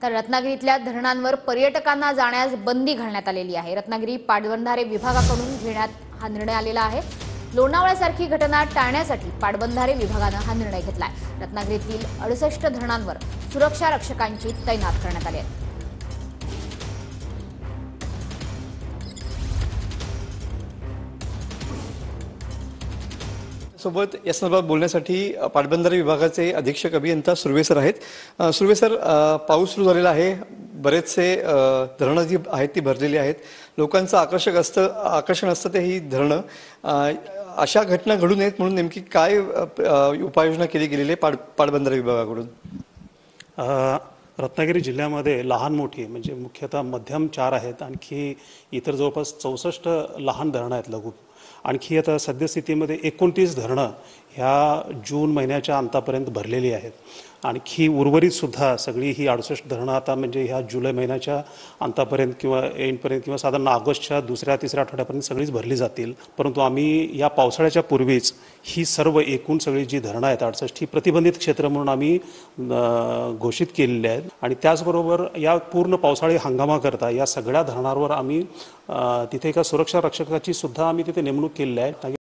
तर रत्नागिरीतल्या धरणांवर पर्यटकांना जाण्यास बंदी घालण्यात आलेली आहे। रत्नागिरी पाटबंधारे विभागाकडून घेण्यात हा निर्णय आलेला आहे। लोणावळ्यासारखी घटना टाळण्यासाठी पाटबंधारे विभागानं हा निर्णय घेतलाय। रत्नागिरीतील 68 धरणांवर सुरक्षा रक्षकांची तैनात करण्यात आली आहे। सोबत या संदर्भात बोलण्यासाठी पाटबंधारे विभागाचे अधीक्षक अभियंता सुर्वे सर आहेत। सुर्वे सर, पाऊस सुरू झालेला आहे, बरेचसे धरणं जी आहेत ती भरलेली आहेत, लोकांचं आकर्षण असतं ते ही धरणं। अशा घटना घडू नयेत म्हणून नेमकी काय उपाययोजना केली गेलेली आहे पाटबंधारे विभागाकडून? रत्नागिरी जिल्ह्यामध्ये लहान मोठी म्हणजे मुख्यतः मध्यम 4 आहेत, आणखी इतर जवळपास 64 लहान धरणं आहेत लघु। आणखी आता सद्यस्थितीमध्ये 29 धरणं ह्या जून महिन्याच्या अंतापर्यंत भरलेली आहेत। आणखी उर्वरित सुद्धा सगळी ही 68 धरणं आता म्हणजे ह्या जुलै महिन्याच्या अंतापर्यंत किंवा एंडपर्यंत किंवा साधारण ऑगस्टच्या 2-3 आठवड्यापर्यंत सगळीच भरली जातील। परंतु आम्ही या पावसाळ्याच्या पूर्वीच ही सर्व एकूण सगळी जी धरणं आहेत 68 ही प्रतिबंधित क्षेत्र म्हणून आम्ही घोषित केलेली आहेत। आणि त्याचबरोबर या पूर्ण पावसाळी हंगामाकरता या सगळ्या धरणांवर आम्ही तिथे एका सुरक्षा रक्षकाची सुद्धा आम्ही तिथे नेमणूक केलेली आहे।